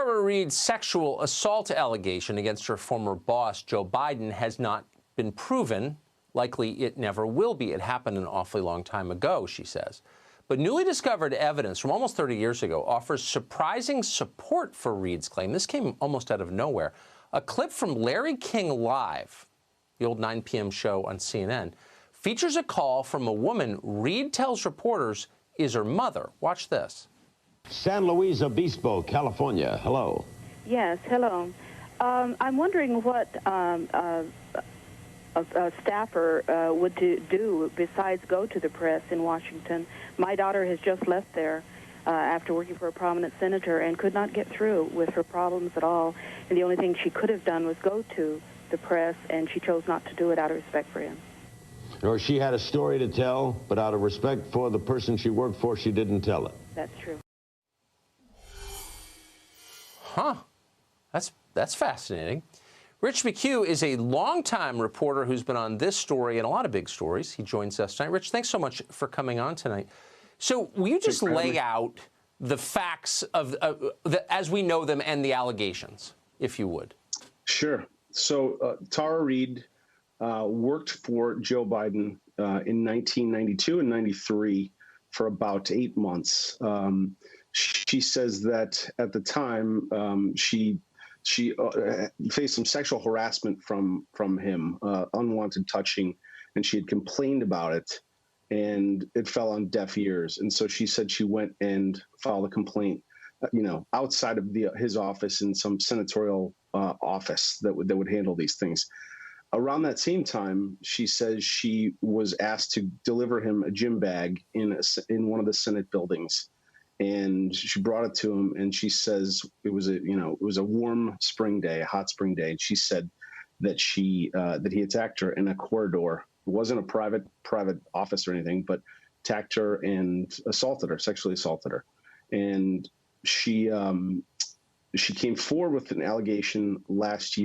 Tara Reade's sexual assault allegation against her former boss, Joe Biden, has not been proven. Likely it never will be. It happened an awfully long time ago, she says. But newly discovered evidence from almost 30 years ago offers surprising support for Reade's claim. This came almost out of nowhere. A clip from Larry King Live, the old 9 p.m. show on CNN, features a call from a woman Reade tells reporters is her mother. Watch this. San Luis Obispo, California. Hello. Yes, hello. I'm wondering what a staffer would do besides go to the press in Washington. My daughter has just left there after working for a prominent senator and could not get through with her problems at all. And the only thing she could have done was go to the press, and she chose not to do it out of respect for him. Or she had a story to tell, but out of respect for the person she worked for, she didn't tell it. That's true. Huh. That's fascinating. Rich McHugh is a longtime reporter who's been on this story and a lot of big stories. He joins us tonight. Rich, thanks so much for coming on tonight. So will you just lay out the facts of as we know them and the allegations, if you would? Sure. So Tara Reade worked for Joe Biden in 1992 and 93 for about 8 months. She says that at the time she faced some sexual harassment from him, unwanted touching, and she had complained about it, and it fell on deaf ears. And so she said she went and filed a complaint, outside of his office in some senatorial office that would handle these things. Around that same time, she says she was asked to deliver him a gym bag in one of the Senate buildings. And she brought it to him, and she says it was a warm spring day, a hot spring day. And she said that that he attacked her in a corridor. It wasn't a private office or anything, but attacked her and sexually assaulted her. And she came forward with an allegation last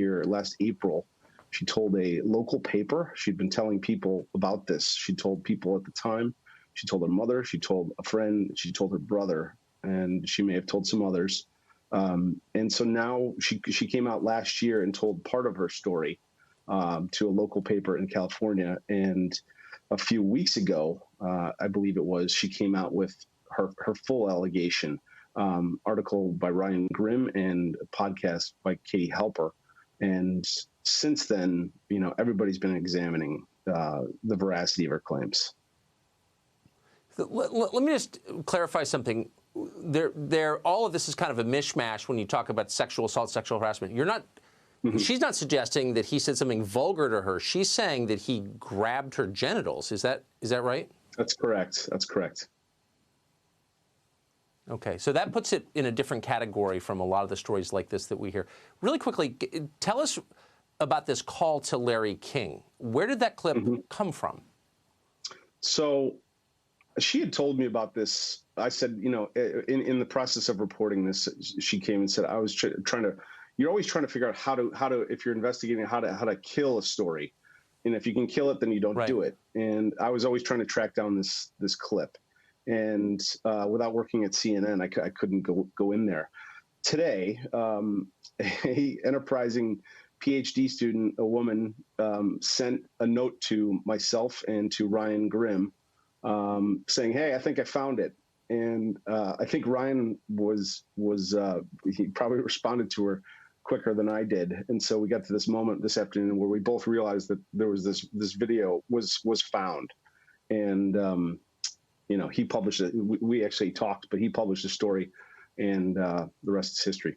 April. She told a local paper. She'd been telling people about this. She told people at the time. She told her mother, she told a friend, she told her brother, and she may have told some others. And so now she came out last year and told part of her story to a local paper in California. And a few weeks ago, I believe it was, she came out with her full allegation, article by Ryan Grimm and a podcast by Katie Halper. And since then, everybody's been examining the veracity of her claims. Let me just clarify something. All of this is kind of a mishmash when you talk about sexual assault, sexual harassment. You're not. Mm-hmm. She's not suggesting that he said something vulgar to her. She's saying that he grabbed her genitals. Is that right? That's correct. That's correct. Okay, so that puts it in a different category from a lot of the stories like this that we hear. Really quickly, tell us about this call to Larry King. Where did that clip come from? So she had told me about this. I said, in the process of reporting this, she came and said, I was you're always trying to figure out how to, if you're investigating how to kill a story. And if you can kill it, then you don't do it. And I was always trying to track down this clip. And without working at CNN, I couldn't go in there. Today, a enterprising PhD student, a woman, sent a note to myself and to Ryan Grimm saying, "Hey, I think I found it." And I think Ryan he probably responded to her quicker than I did. And so we got to this moment this afternoon where we both realized that there was this video was found. And he published it. We actually talked, but he published the story, and the rest is history.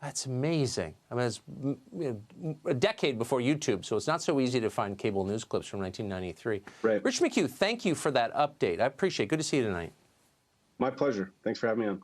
That's amazing. I mean, it's a decade before YouTube, so it's not so easy to find cable news clips from 1993. Right. Rich McHugh, thank you for that update. I appreciate it. Good to see you tonight. My pleasure. Thanks for having me on.